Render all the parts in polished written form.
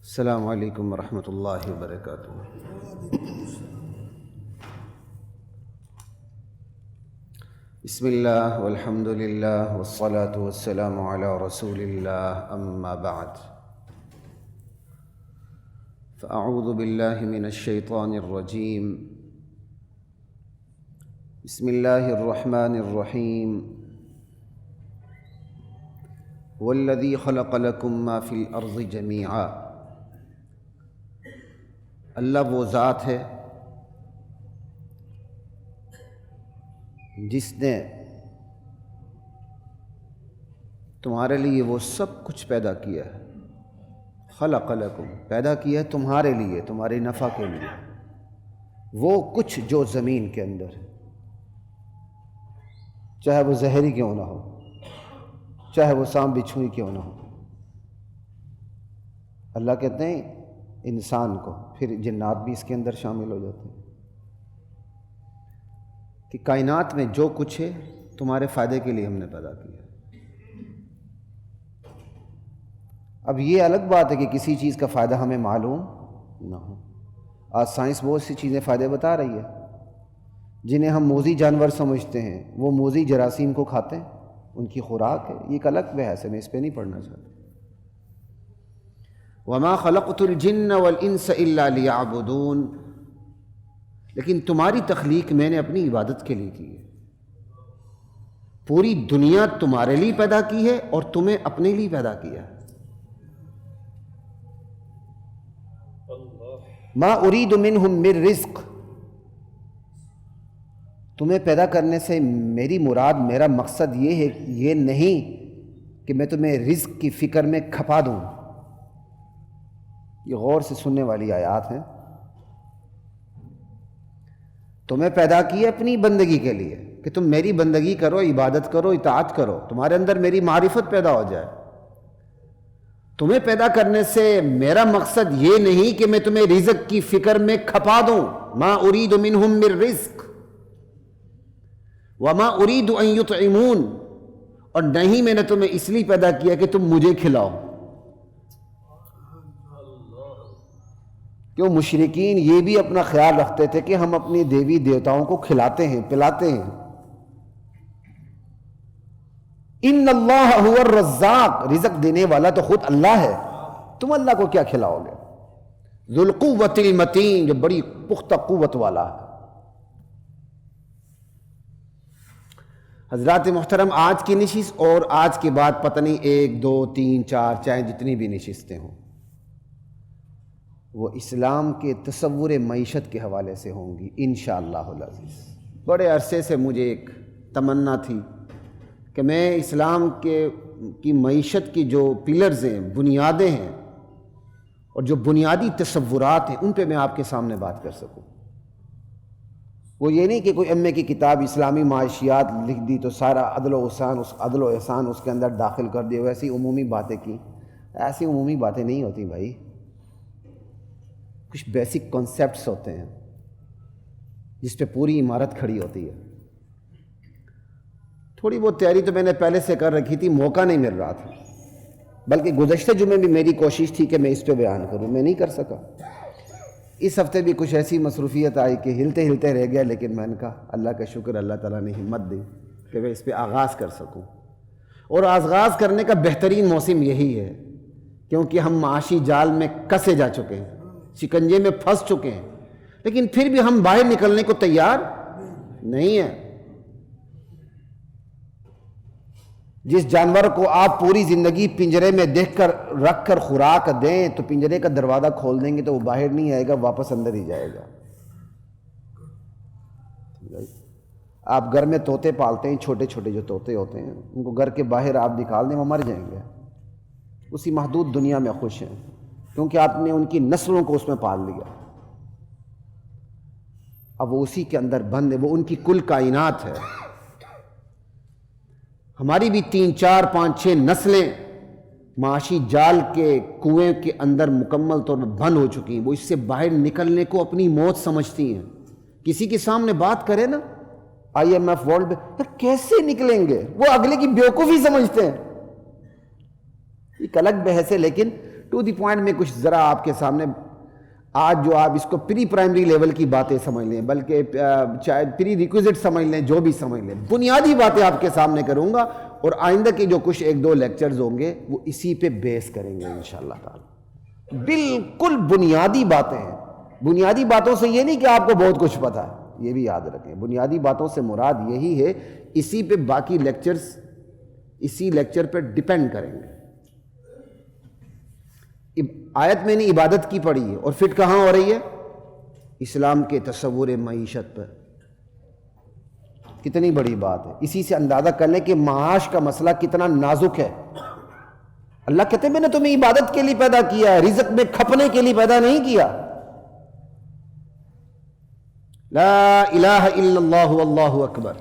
السلام علیکم ورحمۃ اللہ وبرکاتہ۔ بسم اللہ والحمد للہ والصلاة والسلام علی رسول اللہ، اما بعد فاعوذ باللہ من الشیطان الرجیم، بسم اللہ الرحمن الرحیم، والذی خلق لکم ما فی الارض جمیعا۔ اللہ وہ ذات ہے جس نے تمہارے لیے وہ سب کچھ پیدا کیا ہے۔ خلق لکم، پیدا کیا ہے تمہارے لیے، تمہارے نفع کے لیے، وہ کچھ جو زمین کے اندر ہے، چاہے وہ زہری کیوں نہ ہو، چاہے وہ سانپ بچھوئی کیوں نہ ہو۔ اللہ کہتے ہیں انسان کو، پھر جنات بھی اس کے اندر شامل ہو جاتے ہیں، کہ کائنات میں جو کچھ ہے تمہارے فائدے کے لیے ہم نے پیدا کیا۔ اب یہ الگ بات ہے کہ کسی چیز کا فائدہ ہمیں معلوم نہ ہو۔ آج سائنس بہت سی چیزیں فائدے بتا رہی ہے، جنہیں ہم موذی جانور سمجھتے ہیں، وہ موذی جراثیم کو کھاتے ہیں، ان کی خوراک ہے۔ یہ ایک الگ بحث ہے، میں اس پہ نہیں پڑھنا چاہتا۔ وما خلقت الجن والانس الا لیعبدون، لیکن تمہاری تخلیق میں نے اپنی عبادت کے لیے کی ہے۔ پوری دنیا تمہارے لیے پیدا کی ہے اور تمہیں اپنے لیے پیدا کیا ہے۔ ما ارید منہم من رزق، تمہیں پیدا کرنے سے میری مراد، میرا مقصد یہ ہے، یہ نہیں کہ میں تمہیں رزق کی فکر میں کھپا دوں۔ یہ غور سے سننے والی آیات ہیں۔ تمہیں پیدا کیا اپنی بندگی کے لیے، کہ تم میری بندگی کرو، عبادت کرو، اطاعت کرو، تمہارے اندر میری معرفت پیدا ہو جائے۔ تمہیں پیدا کرنے سے میرا مقصد یہ نہیں کہ میں تمہیں رزق کی فکر میں کھپا دوں۔ ما ارید منہم من رزق وما ارید ان یطعمون، اور نہیں میں نے تمہیں اس لیے پیدا کیا کہ تم مجھے کھلاؤ۔ کیوں مشرکین یہ بھی اپنا خیال رکھتے تھے کہ ہم اپنی دیوی دیوتاؤں کو کھلاتے ہیں، پلاتے ہیں۔ ان اللہ هو الرزاق، رزق دینے والا تو خود اللہ ہے، تم اللہ کو کیا کھلاؤ گے؟ ذو القوۃ المتین، جو بڑی پختہ قوت والا ہے۔ حضرات محترم، آج کی نشست اور آج کے بعد پتہ نہیں 1 2 3 4 چاہے جتنی بھی نشستیں ہوں، وہ اسلام کے تصور معیشت کے حوالے سے ہوں گی انشاءاللہ العزیز۔ بڑے عرصے سے مجھے ایک تمنا تھی کہ میں اسلام کی معیشت کی جو پلرز ہیں، بنیادیں ہیں، اور جو بنیادی تصورات ہیں، ان پہ میں آپ کے سامنے بات کر سکوں۔ وہ یہ نہیں کہ کوئی ایم اے کی کتاب اسلامی معاشیات لکھ دی تو سارا عدل و احسان اس کے اندر داخل کر دیا، ویسی عمومی باتیں کی۔ ایسی عمومی باتیں نہیں ہوتی بھائی، کچھ بیسک کانسیپٹس ہوتے ہیں جس پہ پوری عمارت کھڑی ہوتی ہے۔ تھوڑی بہت تیاری تو میں نے پہلے سے کر رکھی تھی، موقع نہیں مل رہا تھا، بلکہ گزشتہ جمعے بھی میری کوشش تھی کہ میں اس پہ بیان کروں، میں نہیں کر سکا۔ اس ہفتے بھی کچھ ایسی مصروفیت آئی کہ ہلتے ہلتے رہ گیا، لیکن میں نے کہا اللہ کا شکر، اللہ تعالیٰ نے ہمت دی کہ میں اس پہ آغاز کر سکوں۔ اور آغاز کرنے کا بہترین موسم یہی ہے، کیونکہ ہم معاشی جال میں کسے جا چکے ہیں، شکنجے میں پھنس چکے ہیں، لیکن پھر بھی ہم باہر نکلنے کو تیار نہیں ہیں۔ جس جانور کو آپ پوری زندگی پنجرے میں رکھ کر خوراک دیں تو پنجرے کا دروازہ کھول دیں گے تو وہ باہر نہیں آئے گا، واپس اندر ہی جائے گا۔ آپ گھر میں طوطے پالتے ہیں، چھوٹے چھوٹے جو طوطے ہوتے ہیں، ان کو گھر کے باہر آپ نکال دیں، وہ مر جائیں گے۔ اسی محدود دنیا میں خوش ہیں، کیونکہ آپ نے ان کی نسلوں کو اس میں پال لیا۔ اب وہ اسی کے اندر بند ہے، وہ ان کی کل کائنات ہے۔ ہماری بھی 3 4 5 6 نسلیں معاشی جال کے کنویں کے اندر مکمل طور پر بند ہو چکی ہیں۔ وہ اس سے باہر نکلنے کو اپنی موت سمجھتی ہیں۔ کسی کے سامنے بات کرے نا IMF ورلڈ میں، کیسے نکلیں گے؟ وہ اگلے کی بیوقوفی سمجھتے ہیں۔ ایک الگ بحث ہے، لیکن ٹو دی پوائنٹ میں کچھ ذرا آپ کے سامنے آج جو آپ اس کو پری پرائمری لیول کی باتیں سمجھ لیں، بلکہ چاہے پری ریکویزٹ سمجھ لیں، جو بھی سمجھ لیں، بنیادی باتیں آپ کے سامنے کروں گا، اور آئندہ کے جو کچھ ایک دو لیکچرز ہوں گے وہ اسی پہ بیس کریں گے انشاءاللہ تعالی۔ بالکل بنیادی باتیں ہیں۔ بنیادی باتوں سے یہ نہیں کہ آپ کو بہت کچھ پتہ ہے، یہ بھی یاد رکھیں، بنیادی باتوں سے مراد یہی ہے، اسی پہ باقی لیکچرز اسی لیکچر پہ ڈیپینڈ کریں گے۔ آیت میں نے عبادت کی پڑھی ہے، اور فٹ کہاں ہو رہی ہے؟ اسلام کے تصور معیشت پر۔ کتنی بڑی بات ہے، اسی سے اندازہ کر لیں کہ معاش کا مسئلہ کتنا نازک ہے۔ اللہ کہتے ہیں میں نے تمہیں عبادت کے لیے پیدا کیا ہے، رزق میں کھپنے کے لیے پیدا نہیں کیا۔ لا الہ الا اللہ واللہ اکبر،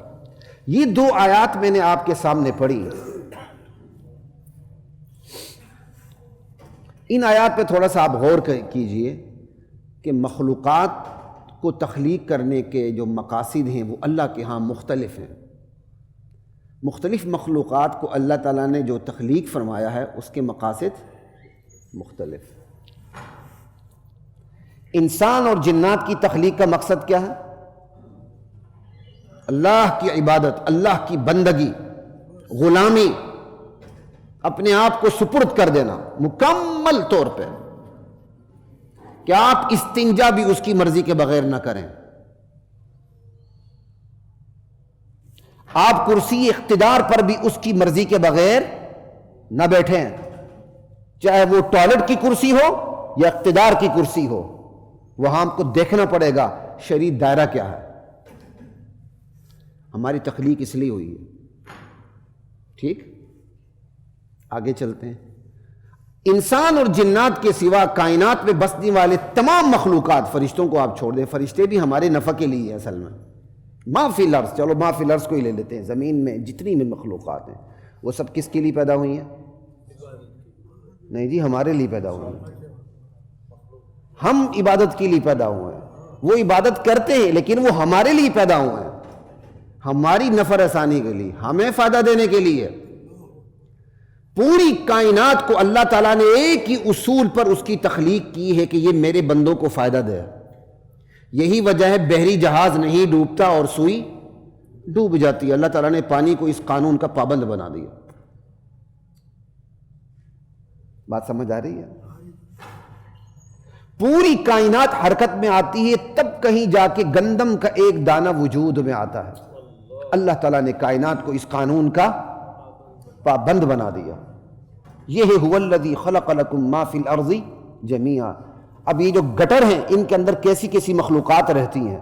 یہ دو آیات میں نے آپ کے سامنے پڑھی۔ ان آیات پہ تھوڑا سا آپ غور کیجئے کہ مخلوقات کو تخلیق کرنے کے جو مقاصد ہیں وہ اللہ کے ہاں مختلف ہیں۔ مختلف مخلوقات کو اللہ تعالیٰ نے جو تخلیق فرمایا ہے اس کے مقاصد مختلف۔ انسان اور جنات کی تخلیق کا مقصد کیا ہے؟ اللہ کی عبادت، اللہ کی بندگی، غلامی، اپنے آپ کو سپرد کر دینا مکمل طور پہ، کہ آپ استنجا بھی اس کی مرضی کے بغیر نہ کریں، آپ کرسی اقتدار پر بھی اس کی مرضی کے بغیر نہ بیٹھیں، چاہے وہ ٹوائلٹ کی کرسی ہو یا اقتدار کی کرسی ہو، وہاں ہم کو دیکھنا پڑے گا شرعی دائرہ کیا ہے۔ ہماری تخلیق اس لیے ہوئی ہے۔ ٹھیک، آگے چلتے ہیں۔ انسان اور جنات کے سوا کائنات میں بسنے والے تمام مخلوقات، فرشتوں کو آپ چھوڑ دیں، فرشتے بھی ہمارے نفع کے لیے ہیں اصل میں۔ ما فی الارض، چلو ما فی الارض کو ہی لے لیتے ہیں، زمین میں جتنی بھی مخلوقات ہیں وہ سب کس کے لیے پیدا ہوئی ہیں؟ نہیں جی، ہمارے لیے پیدا ہوئی ہیں۔ ہم عبادت کے لیے پیدا ہوئے ہیں، وہ عبادت کرتے ہیں لیکن وہ ہمارے لیے پیدا ہوئے ہیں، ہماری نفع رسانی کے لیے، ہمیں فائدہ دینے کے لیے۔ پوری کائنات کو اللہ تعالیٰ نے ایک ہی اصول پر اس کی تخلیق کی ہے کہ یہ میرے بندوں کو فائدہ دے۔ یہی وجہ ہے بحری جہاز نہیں ڈوبتا اور سوئی ڈوب جاتی ہے۔ اللہ تعالیٰ نے پانی کو اس قانون کا پابند بنا دیا۔ بات سمجھ آ رہی ہے؟ پوری کائنات حرکت میں آتی ہے تب کہیں جا کے گندم کا ایک دانہ وجود میں آتا ہے۔ اللہ تعالیٰ نے کائنات کو اس قانون کا پابند بنا دیا۔ یہ ہے هو الذی خلق لکم ما فی الارض جمیعا۔ اب یہ جو گٹر ہیں ان کے اندر کیسی کیسی مخلوقات رہتی ہیں،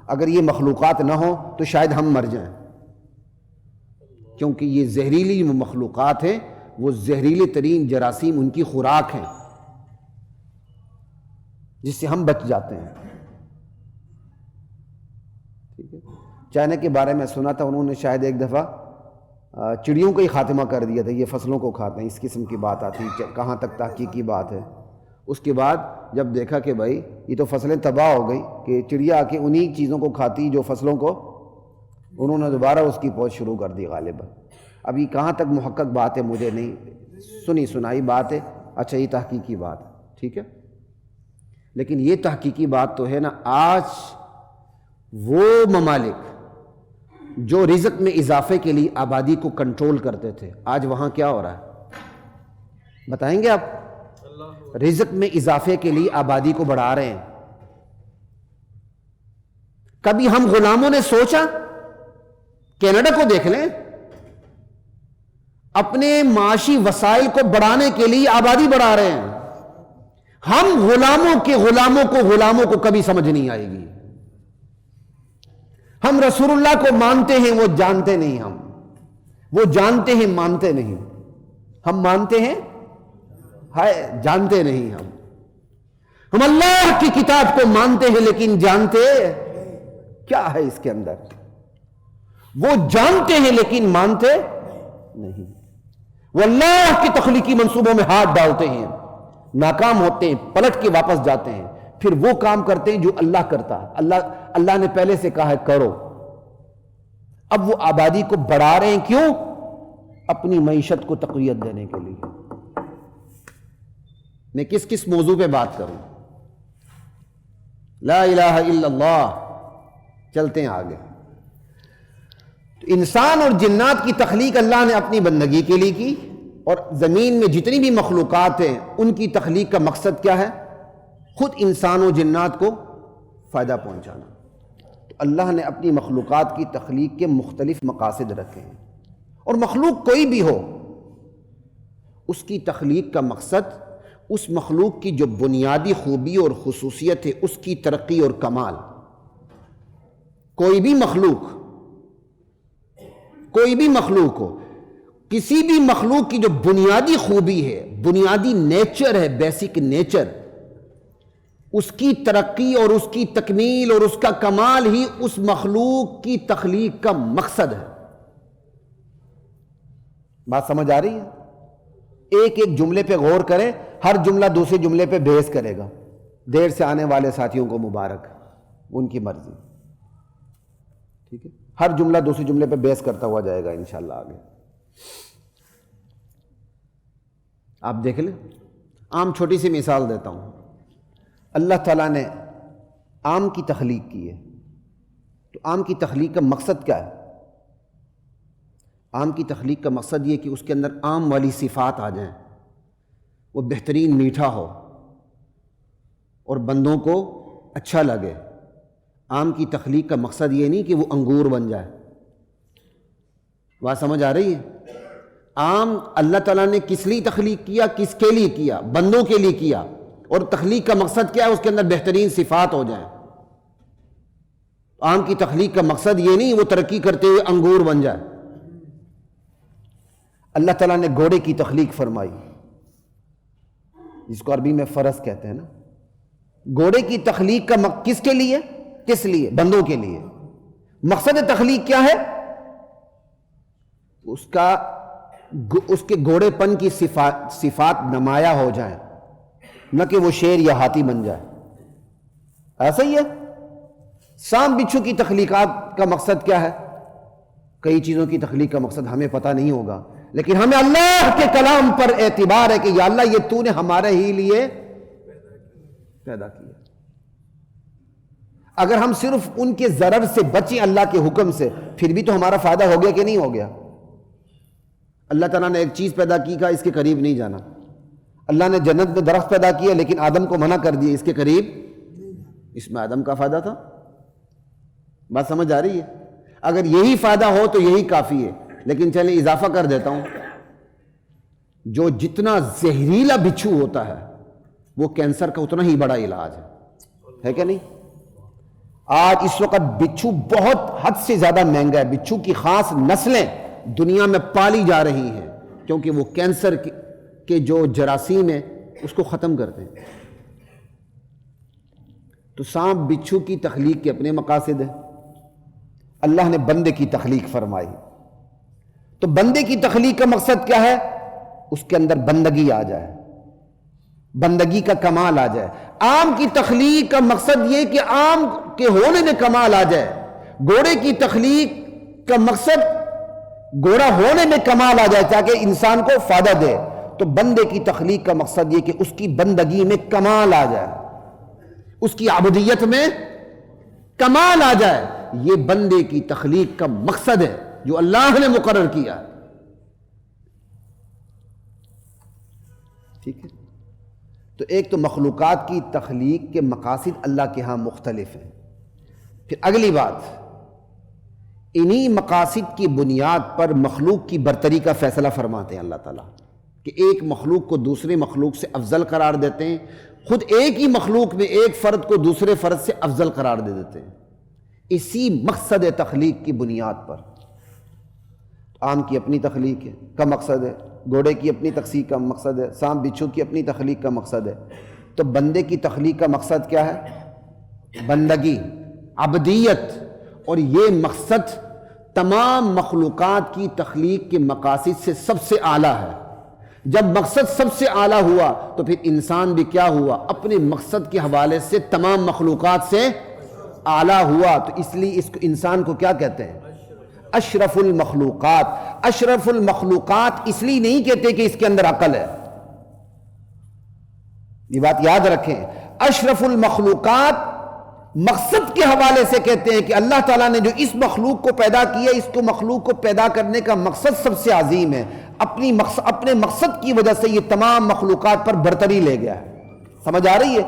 اگر یہ مخلوقات نہ ہوں تو شاید ہم مر جائیں، کیونکہ یہ زہریلی مخلوقات ہیں، وہ زہریلے ترین جراثیم ان کی خوراک ہیں جس سے ہم بچ جاتے ہیں۔ ٹھیک ہے، چائنا کے بارے میں سنا تھا، انہوں نے شاید ایک دفعہ چڑیوں کا ہی خاتمہ کر دیا تھا، یہ فصلوں کو کھاتے ہیں، اس قسم کی بات آتی ہے، کہاں تک تحقیقی بات ہے۔ اس کے بعد جب دیکھا کہ بھائی یہ تو فصلیں تباہ ہو گئی، کہ چڑیا آ کے انہی چیزوں کو کھاتی جو فصلوں کو، انہوں نے دوبارہ اس کی پوچھ شروع کر دی غالباً۔ اب یہ کہاں تک محقق بات ہے مجھے نہیں، سنی سنائی بات ہے، اچھا یہ تحقیقی بات ہے، ٹھیک ہے، لیکن یہ تحقیقی بات تو ہے نا۔ آج وہ ممالک جو رزق میں اضافے کے لیے آبادی کو کنٹرول کرتے تھے، آج وہاں کیا ہو رہا ہے بتائیں گے آپ؟ رزق میں اضافے کے لیے آبادی کو بڑھا رہے ہیں۔ کبھی ہم غلاموں نے سوچا؟ کینیڈا کو دیکھ لیں، اپنے معاشی وسائل کو بڑھانے کے لیے آبادی بڑھا رہے ہیں۔ ہم غلاموں کو کبھی سمجھ نہیں آئے گی۔ ہم رسول اللہ کو مانتے ہیں، وہ جانتے نہیں، ہم وہ جانتے ہیں مانتے نہیں، ہم مانتے ہیں جانتے نہیں، ہم اللہ کی کتاب کو مانتے ہیں لیکن جانتے کیا ہے اس کے اندر؟ وہ جانتے ہیں لیکن مانتے نہیں۔ وہ اللہ کی تخلیقی منصوبوں میں ہاتھ ڈالتے ہیں، ناکام ہوتے ہیں، پلٹ کے واپس جاتے ہیں، پھر وہ کام کرتے ہیں جو اللہ کرتا ہے۔ اللہ نے پہلے سے کہا ہے کرو، اب وہ آبادی کو بڑھا رہے ہیں، کیوں؟ اپنی معیشت کو تقویت دینے کے لیے۔ میں کس کس موضوع پہ بات کروں؟ لا الہ الا اللہ. چلتے ہیں آگے. تو انسان اور جنات کی تخلیق اللہ نے اپنی بندگی کے لیے کی، اور زمین میں جتنی بھی مخلوقات ہیں ان کی تخلیق کا مقصد کیا ہے؟ خود انسان و جنات کو فائدہ پہنچانا. تو اللہ نے اپنی مخلوقات کی تخلیق کے مختلف مقاصد رکھے ہیں، اور مخلوق کوئی بھی ہو اس کی تخلیق کا مقصد اس مخلوق کی جو بنیادی خوبی اور خصوصیت ہے اس کی ترقی اور کمال. کوئی بھی مخلوق ہو، کسی بھی مخلوق کی جو بنیادی خوبی ہے، بنیادی نیچر ہے، بیسک نیچر، اس کی ترقی اور اس کی تکمیل اور اس کا کمال ہی اس مخلوق کی تخلیق کا مقصد ہے. بات سمجھ آ رہی ہے؟ ایک ایک جملے پہ غور کریں، ہر جملہ دوسرے جملے پہ بحث کرے گا. دیر سے آنے والے ساتھیوں کو مبارک، ان کی مرضی. ٹھیک ہے، ہر جملہ دوسرے جملے پہ بحث کرتا ہوا جائے گا انشاءاللہ آگے. آپ دیکھ لیں، عام چھوٹی سی مثال دیتا ہوں. اللہ تعالیٰ نے آم کی تخلیق کی ہے، تو آم کی تخلیق کا مقصد کیا ہے؟ آم کی تخلیق کا مقصد یہ کہ اس کے اندر آم والی صفات آ جائیں، وہ بہترین میٹھا ہو اور بندوں کو اچھا لگے. آم کی تخلیق کا مقصد یہ نہیں کہ وہ انگور بن جائے. بات سمجھ آ رہی ہے؟ آم اللہ تعالیٰ نے کس لیے تخلیق کیا؟ کس کے لیے کیا؟ بندوں کے لیے کیا. اور تخلیق کا مقصد کیا ہے؟ اس کے اندر بہترین صفات ہو جائیں. آم کی تخلیق کا مقصد یہ نہیں وہ ترقی کرتے ہوئے انگور بن جائے. اللہ تعالیٰ نے گھوڑے کی تخلیق فرمائی، جس کو عربی میں فرس کہتے ہیں نا. گھوڑے کی تخلیق کا کس کے لیے؟ کس لیے؟ بندوں کے لیے. مقصد تخلیق کیا ہے؟ اس کے گھوڑے پن کی صفات نمایاں ہو جائیں، نہ کہ وہ شیر یا ہاتھی بن جائے. ایسا ہی ہے. سانپ بچھو کی تخلیقات کا مقصد کیا ہے؟ کئی چیزوں کی تخلیق کا مقصد ہمیں پتہ نہیں ہوگا، لیکن ہمیں اللہ کے کلام پر اعتبار ہے کہ یا اللہ یہ تو نے ہمارے ہی لیے پیدا کیا. اگر ہم صرف ان کے ضرر سے بچیں اللہ کے حکم سے، پھر بھی تو ہمارا فائدہ ہو گیا کہ نہیں ہو گیا؟ اللہ تعالیٰ نے ایک چیز پیدا کی، کہا اس کے قریب نہیں جانا. اللہ نے جنت میں درخت پیدا کیا لیکن آدم کو منع کر دیا، اس کے قریب. اس میں آدم کا فائدہ تھا. بات سمجھ آ رہی ہے؟ اگر یہی فائدہ ہو تو یہی کافی ہے. لیکن چلیں اضافہ کر دیتا ہوں، جو جتنا زہریلا بچھو ہوتا ہے وہ کینسر کا اتنا ہی بڑا علاج ہے کہ نہیں؟ آج اس وقت بچھو بہت حد سے زیادہ مہنگا ہے. بچھو کی خاص نسلیں دنیا میں پالی جا رہی ہیں کیونکہ وہ کینسر کے جو جراثیم ہیں اس کو ختم کرتے ہیں. تو سانپ بچھو کی تخلیق کے اپنے مقاصد ہیں. اللہ نے بندے کی تخلیق فرمائی، تو بندے کی تخلیق کا مقصد کیا ہے؟ اس کے اندر بندگی آ جائے، بندگی کا کمال آ جائے. آم کی تخلیق کا مقصد یہ کہ آم کے ہونے میں کمال آ جائے. گھوڑے کی تخلیق کا مقصد گھوڑا ہونے میں کمال آ جائے تاکہ انسان کو فائدہ دے. تو بندے کی تخلیق کا مقصد یہ کہ اس کی بندگی میں کمال آ جائے، اس کی عبودیت میں کمال آ جائے. یہ بندے کی تخلیق کا مقصد ہے جو اللہ نے مقرر کیا. ٹھیک ہے؟ تو ایک تو مخلوقات کی تخلیق کے مقاصد اللہ کے ہاں مختلف ہیں. پھر اگلی بات، انہی مقاصد کی بنیاد پر مخلوق کی برتری کا فیصلہ فرماتے ہیں اللہ تعالیٰ کہ ایک مخلوق کو دوسرے مخلوق سے افضل قرار دیتے ہیں. خود ایک ہی مخلوق میں ایک فرد کو دوسرے فرد سے افضل قرار دے دیتے ہیں اسی مقصد تخلیق کی بنیاد پر. آم کی اپنی تخلیق کا مقصد ہے، گھوڑے کی اپنی تخلیق کا مقصد ہے، سانپ بچھو کی اپنی تخلیق کا مقصد ہے. تو بندے کی تخلیق کا مقصد کیا ہے؟ بندگی، عبدیت. اور یہ مقصد تمام مخلوقات کی تخلیق کے مقاصد سے سب سے اعلیٰ ہے. جب مقصد سب سے اعلیٰ ہوا تو پھر انسان بھی کیا ہوا؟ اپنے مقصد کے حوالے سے تمام مخلوقات سے اعلیٰ ہوا. تو اس لیے اس کو انسان کو کیا کہتے ہیں؟ اشرف المخلوقات. اشرف المخلوقات اس لیے نہیں کہتے کہ اس کے اندر عقل ہے. یہ بات یاد رکھیں، اشرف المخلوقات مقصد کے حوالے سے کہتے ہیں کہ اللہ تعالیٰ نے جو اس مخلوق کو پیدا کیا، اس کو مخلوق کو پیدا کرنے کا مقصد سب سے عظیم ہے، اپنے مقصد کی وجہ سے یہ تمام مخلوقات پر برتری لے گیا ہے۔ سمجھ آ رہی ہے؟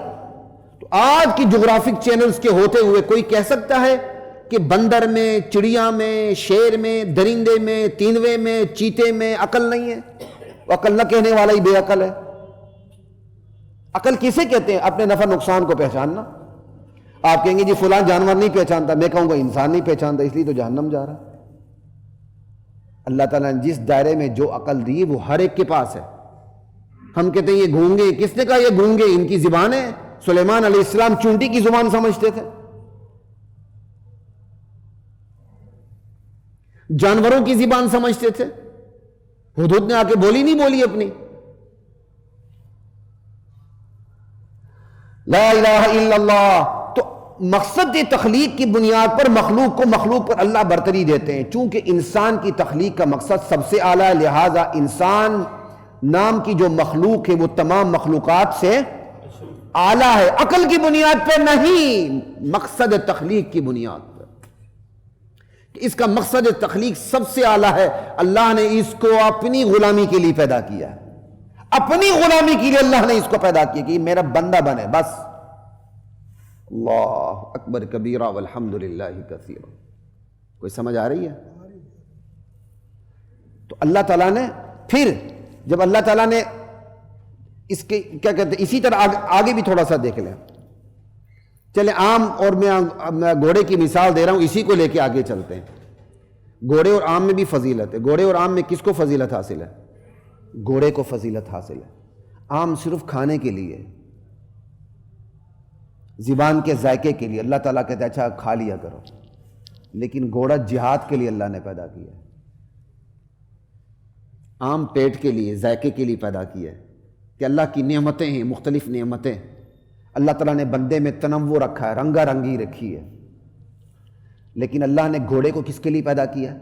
تو آج کی جغرافک چینلز کے ہوتے ہوئے کوئی کہہ سکتا ہے کہ بندر میں، چڑیا میں، شیر میں، درندے میں، تینوے میں، چیتے میں عقل نہیں ہے؟ عقل نہ کہنے والا ہی بے عقل ہے۔ عقل کسے کہتے ہیں؟ اپنے نفع نقصان کو پہچاننا۔ آپ کہیں گے جی فلاں جانور نہیں پہچانتا، میں کہوں گا انسان نہیں پہچانتا، اس لیے تو جہنم جا رہا۔ اللہ تعالیٰ نے جس دائرے میں جو عقل دی وہ ہر ایک کے پاس ہے۔ ہم کہتے ہیں یہ گونگے، کس نے کہا یہ گونگے؟ ان کی زبان ہے۔ سلیمان علیہ السلام چونٹی کی زبان سمجھتے تھے، جانوروں کی زبان سمجھتے تھے۔ ہدہد نے آ کے بولی نہیں بولی اپنی؟ لا الہ الا اللہ۔ تو مقصد تخلیق کی بنیاد پر مخلوق پر اللہ برتری دیتے ہیں، چونکہ انسان کی تخلیق کا مقصد سب سے اعلیٰ ہے، لہذا انسان نام کی جو مخلوق ہے وہ تمام مخلوقات سے اعلیٰ ہے، عقل کی بنیاد پر نہیں، مقصد تخلیق کی بنیاد پر۔ اس کا مقصد تخلیق سب سے اعلیٰ ہے۔ اللہ نے اس کو اپنی غلامی کے لیے پیدا کیا ہے، اپنی غلامی کے لیے اللہ نے اس کو پیدا کیا کہ یہ میرا بندہ بنے، بس۔ اللہ اکبر کبیرہ والحمد للہ کثیرہ۔ کوئی سمجھ آ رہی ہے؟ تو اللہ تعالیٰ نے پھر جب اللہ تعالیٰ نے اس کے کیا کہتے ہیں، اسی طرح آگے بھی تھوڑا سا دیکھ لیں، چلے عام، اور میں گھوڑے کی مثال دے رہا ہوں، اسی کو لے کے آگے چلتے ہیں۔ گھوڑے اور عام میں بھی فضیلت ہے۔ گھوڑے اور عام میں کس کو فضیلت حاصل ہے؟ گھوڑے کو فضیلت حاصل ہے۔ عام صرف کھانے کے لیے، زبان کے ذائقے کے لیے اللہ تعالیٰ کہتا ہے اچھا کھا لیا کرو، لیکن گھوڑا جہاد کے لیے اللہ نے پیدا کیا ہے۔ عام پیٹ کے لیے، ذائقے کے لیے پیدا کیا ہے کہ اللہ کی نعمتیں ہیں، مختلف نعمتیں اللہ تعالیٰ نے بندے میں تنوع رکھا ہے، رنگا رنگی رکھی ہے، لیکن اللہ نے گھوڑے کو کس کے لیے پیدا کیا؟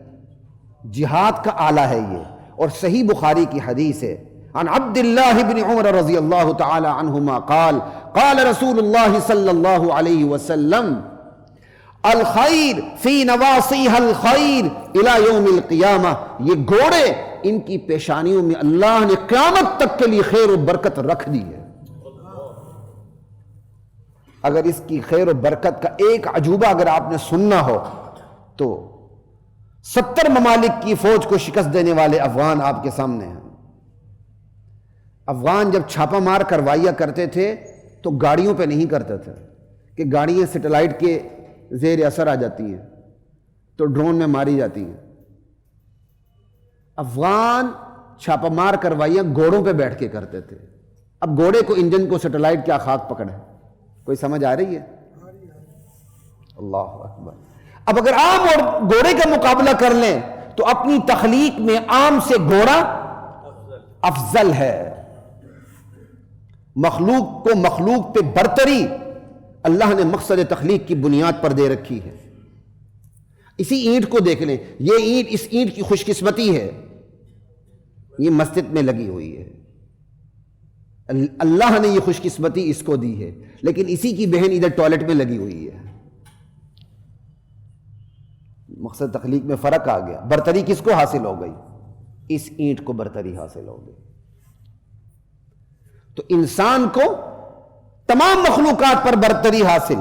جہاد کا آلہ ہے یہ۔ اور صحیح بخاری کی حدیث ہے، عن عبد اللہ بن عمر رضی اللہ تعالی عنہما قال قال رسول اللہ صلی اللہ علیہ وسلم الخیر فی نواصیہ الخیر الی یوم القیامہ۔ یہ گھوڑے، ان کی پیشانیوں میں اللہ نے قیامت تک کے لیے خیر و برکت رکھ دی ہے۔ اگر اس کی خیر و برکت کا ایک عجوبہ اگر آپ نے سننا ہو تو 70 ممالک کی فوج کو شکست دینے والے افغان آپ کے سامنے ہیں۔ افغان جب چھاپا مار کروائیاں کرتے تھے تو گاڑیوں پہ نہیں کرتے تھے کہ گاڑیاں سیٹلائٹ کے زیر اثر آ جاتی ہیں تو ڈرون میں ماری جاتی ہیں۔ افغان چھاپا مار کروائیاں گھوڑوں پہ بیٹھ کے کرتے تھے۔ اب گھوڑے کو انجن کو سیٹلائٹ کیا خاک پکڑے؟ کوئی سمجھ آ رہی ہے؟ اللہ اکبر۔ اب اگر عام اور گھوڑے کا مقابلہ کر لیں تو اپنی تخلیق میں عام سے گھوڑا افضل ہے۔ مخلوق کو مخلوق پہ برتری اللہ نے مقصد تخلیق کی بنیاد پر دے رکھی ہے۔ اسی اینٹ کو دیکھ لیں، یہ اینٹ، اس اینٹ کی خوش قسمتی ہے، یہ مسجد میں لگی ہوئی ہے، اللہ نے یہ خوش قسمتی اس کو دی ہے، لیکن اسی کی بہن ادھر ٹوائلٹ میں لگی ہوئی ہے۔ مقصد تخلیق میں فرق آ گیا۔ برتری کس کو حاصل ہو گئی؟ اس اینٹ کو برتری حاصل ہو گئی۔ تو انسان کو تمام مخلوقات پر برتری حاصل،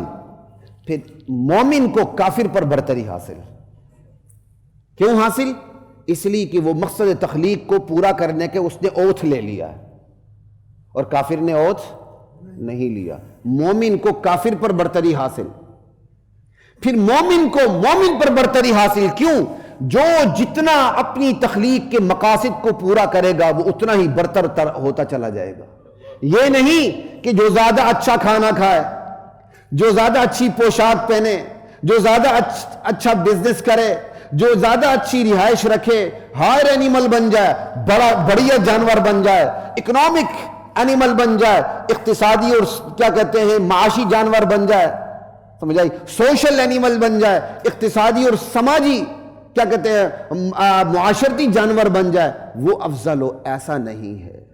پھر مومن کو کافر پر برتری حاصل۔ کیوں حاصل؟ اس لیے کہ وہ مقصد تخلیق کو پورا کرنے کے اس نے اوتھ لے لیا اور کافر نے اوتھ نہیں لیا۔ مومن کو کافر پر برتری حاصل، پھر مومن کو مومن پر برتری حاصل۔ کیوں؟ جو جتنا اپنی تخلیق کے مقاصد کو پورا کرے گا وہ اتنا ہی برتر ہوتا چلا جائے گا۔ یہ نہیں کہ جو زیادہ اچھا کھانا کھائے، جو زیادہ اچھی پوشاک پہنے، جو زیادہ اچھا بزنس کرے، جو زیادہ اچھی رہائش رکھے، ہائر اینیمل بن جائے، بڑھیا جانور بن جائے، اکنامک اینیمل بن جائے، اقتصادی اور کیا کہتے ہیں معاشی جانور بن جائے، سمجھ آئی، سوشل اینیمل بن جائے، اقتصادی اور سماجی کیا کہتے ہیں معاشرتی جانور بن جائے، وہ افضل ہو۔ ایسا نہیں ہے،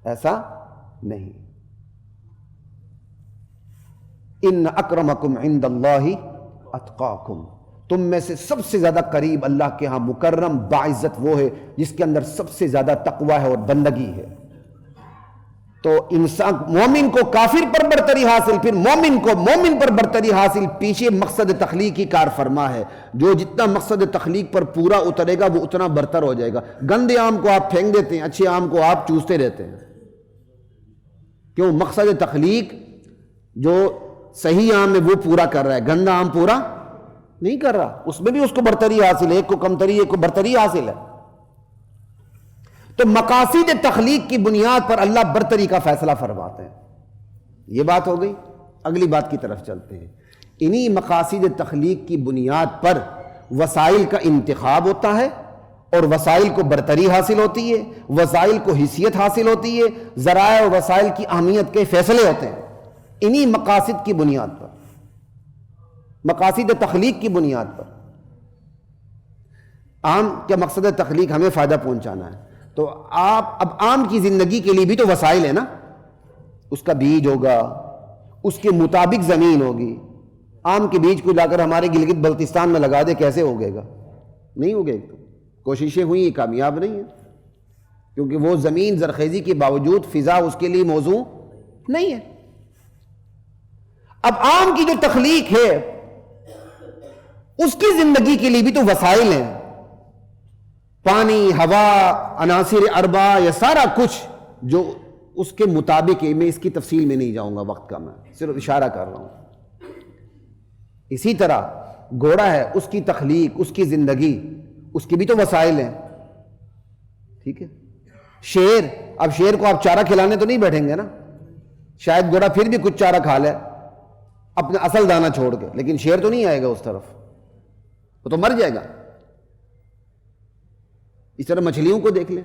ایسا نہیں۔ ان اکرمکم عند اللہ اتقاکم، تم میں سے سب سے زیادہ قریب اللہ کے ہاں مکرم باعزت وہ ہے جس کے اندر سب سے زیادہ تقوی ہے اور بندگی ہے۔ تو انسان مومن کو کافر پر برتری حاصل، پھر مومن کو مومن پر برتری حاصل، پیچھے مقصد تخلیق کی کار فرما ہے۔ جو جتنا مقصد تخلیق پر پورا اترے گا وہ اتنا برتر ہو جائے گا۔ گندے آم کو آپ پھینک دیتے ہیں، اچھے آم کو آپ چوستے رہتے ہیں، کیوں؟ مقصد تخلیق جو صحیح آم ہے وہ پورا کر رہا ہے، گندا آم پورا نہیں کر رہا، اس میں بھی اس کو برتری حاصل ہے، ایک کو کمتری ایک کو برتری حاصل ہے۔ تو مقاصد تخلیق کی بنیاد پر اللہ برتری کا فیصلہ فرماتے ہیں۔ یہ بات ہو گئی، اگلی بات کی طرف چلتے ہیں۔ انہی مقاصد تخلیق کی بنیاد پر وسائل کا انتخاب ہوتا ہے اور وسائل کو برتری حاصل ہوتی ہے، وسائل کو حیثیت حاصل ہوتی ہے، ذرائع اور وسائل کی اہمیت کے فیصلے ہوتے ہیں انہی مقاصد کی بنیاد پر، مقاصد تخلیق کی بنیاد پر۔ عام کیا مقصد تخلیق ہمیں فائدہ پہنچانا ہے، تو آپ اب عام کی زندگی کے لیے بھی تو وسائل ہیں نا، اس کا بیج ہوگا، اس کے مطابق زمین ہوگی۔ عام کے بیج کو لا کر ہمارے گلگت بلتستان میں لگا دے، کیسے ہوگے گا؟ نہیں ہوگے، کوششیں ہوئی کامیاب نہیں ہیں، کیونکہ وہ زمین زرخیزی کے باوجود فضا اس کے لیے موزوں نہیں ہے۔ اب عام کی جو تخلیق ہے اس کی زندگی کے لیے بھی تو وسائل ہیں، پانی، ہوا، عناصر اربعہ، یہ سارا کچھ جو اس کے مطابق ہے۔ میں اس کی تفصیل میں نہیں جاؤں گا، وقت کا میں صرف اشارہ کر رہا ہوں۔ اسی طرح گھوڑا ہے، اس کی تخلیق، اس کی زندگی، اس کی بھی تو وسائل ہیں، ٹھیک ہے۔ شیر، اب شیر کو آپ چارہ کھلانے تو نہیں بیٹھیں گے نا، شاید گھوڑا پھر بھی کچھ چارہ کھا لے اپنے اصل دانہ چھوڑ کے، لیکن شیر تو نہیں آئے گا اس طرف، وہ تو مر جائے گا۔ اس طرح مچھلیوں کو دیکھ لیں،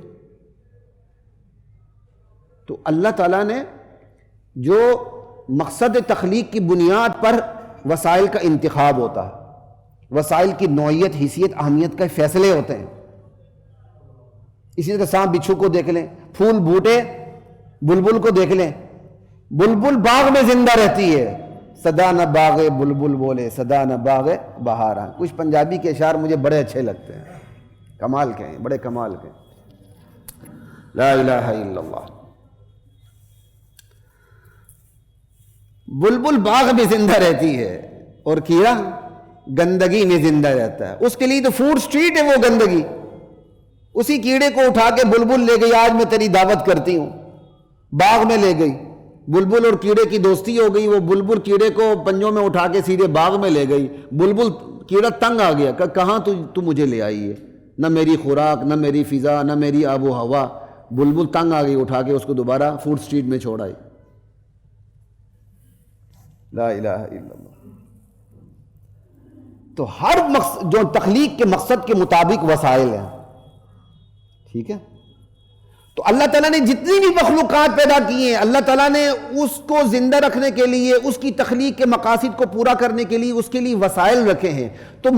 تو اللہ تعالیٰ نے جو مقصد تخلیق کی بنیاد پر وسائل کا انتخاب ہوتا ہے، وسائل کی نوعیت، حیثیت، اہمیت کے فیصلے ہوتے ہیں۔ اسی طرح سانپ بچھو کو دیکھ لیں، پھول بوٹے، بلبل کو دیکھ لیں۔ بلبل باغ میں زندہ رہتی ہے، صدا نہ باغ بلبل بولے، صدا نہ باغ بہارا۔ کچھ پنجابی کے اشعار مجھے بڑے اچھے لگتے ہیں، کمال کے ہیں، بڑے کمال کے۔ لا الہ الا اللہ۔ بلبل باغ میں زندہ رہتی ہے اور کیڑا گندگی میں زندہ رہتا ہے، اس کے لیے تو فوڈ سٹریٹ ہے وہ گندگی۔ اسی کیڑے کو اٹھا کے بلبل لے گئی، آج میں تیری دعوت کرتی ہوں، باغ میں لے گئی، بلبل اور کیڑے کی دوستی ہو گئی، وہ بلبل کیڑے کو پنجوں میں اٹھا کے سیدھے باغ میں لے گئی۔ بلبل کیڑا تنگ آ گیا کہ کہاں تو مجھے لے آئی ہے، نہ میری خوراک، نہ میری فضا، نہ میری آب و ہوا۔ بلبل تنگ آ گئی، اٹھا کے اس کو دوبارہ فوڈ سٹریٹ میں چھوڑ آئی۔ لا الہ الا اللہ۔ تو ہر مقصد جو تخلیق کے مقصد کے مطابق وسائل ہیں، ٹھیک ہے۔ تو اللہ تعالیٰ نے جتنی بھی مخلوقات پیدا کی ہیں، اللہ تعالیٰ نے اس کو زندہ رکھنے کے لیے، اس کی تخلیق کے مقاصد کو پورا کرنے کے لیے اس کے لیے وسائل رکھے ہیں۔ تو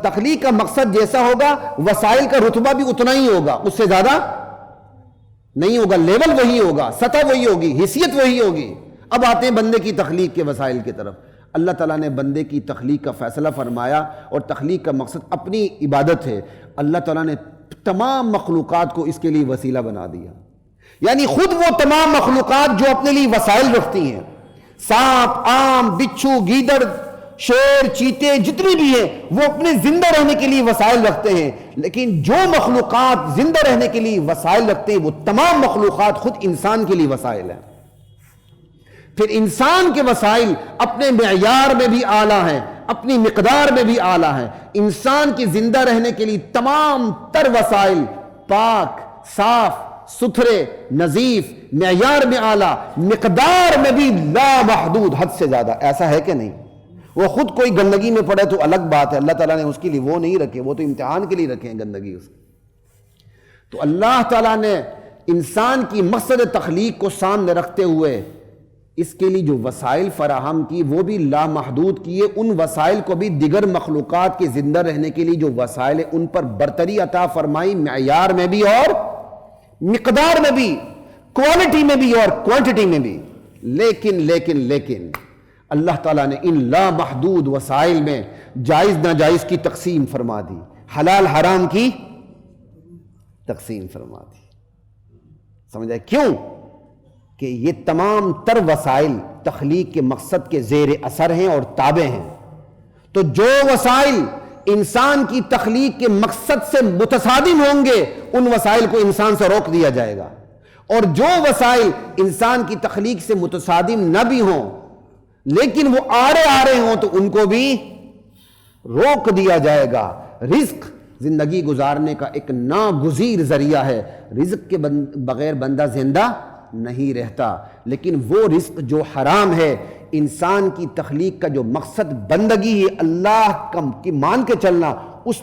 تخلیق کا مقصد جیسا ہوگا، وسائل کا رتبہ بھی اتنا ہی ہوگا، اس سے زیادہ نہیں ہوگا، لیول وہی ہوگا، سطح وہی ہوگی، حیثیت وہی ہوگی۔ اب آتے ہیں بندے کی تخلیق کے وسائل کی طرف۔ اللہ تعالیٰ نے بندے کی تخلیق کا فیصلہ فرمایا، اور تخلیق کا مقصد اپنی عبادت ہے۔ اللہ تعالیٰ نے تمام مخلوقات کو اس کے لیے وسیلہ بنا دیا، یعنی خود وہ تمام مخلوقات جو اپنے لیے وسائل رکھتی ہیں، سانپ، آم، بچھو، گیدڑ، شیر، چیتے، جتنی بھی ہیں، وہ اپنے زندہ رہنے کے لیے وسائل رکھتے ہیں۔ لیکن جو مخلوقات زندہ رہنے کے لیے وسائل رکھتے ہیں، وہ تمام مخلوقات خود انسان کے لیے وسائل ہیں۔ پھر انسان کے وسائل اپنے معیار میں بھی اعلیٰ ہیں، اپنی مقدار میں بھی اعلیٰ ہیں۔ انسان کی زندہ رہنے کے لیے تمام تر وسائل پاک، صاف ستھرے، نظیف، معیار میں اعلیٰ، مقدار میں بھی لامحدود، حد سے زیادہ۔ ایسا ہے کہ نہیں؟ وہ خود کوئی گندگی میں پڑے تو الگ بات ہے، اللہ تعالیٰ نے اس کے لیے وہ نہیں رکھے، وہ تو امتحان کے لیے رکھے ہیں گندگی اس کی۔ تو اللہ تعالیٰ نے انسان کی مقصد تخلیق کو سامنے رکھتے ہوئے اس کے لیے جو وسائل فراہم کی وہ بھی لامحدود کیے۔ ان وسائل کو بھی دیگر مخلوقات کے زندہ رہنے کے لیے جو وسائل ہیں ان پر برتری عطا فرمائی، معیار میں بھی اور مقدار میں بھی، کوالٹی میں بھی اور کوانٹٹی میں بھی۔ لیکن اللہ تعالیٰ نے ان لامحدود وسائل میں جائز ناجائز کی تقسیم فرما دی، حلال حرام کی تقسیم فرما دی. سمجھا؟ کیوں؟ کہ یہ تمام تر وسائل تخلیق کے مقصد کے زیر اثر ہیں اور تابع ہیں. تو جو وسائل انسان کی تخلیق کے مقصد سے متصادم ہوں گے ان وسائل کو انسان سے روک دیا جائے گا، اور جو وسائل انسان کی تخلیق سے متصادم نہ بھی ہوں لیکن وہ آڑے آ رہے ہوں تو ان کو بھی روک دیا جائے گا. رزق زندگی گزارنے کا ایک ناگزیر ذریعہ ہے، رزق کے بغیر بندہ زندہ نہیں رہتا. لیکن وہ رزق جو حرام ہے، انسان کی تخلیق کا جو مقصد بندگی ہے اللہ کی مان کے چلنا، اس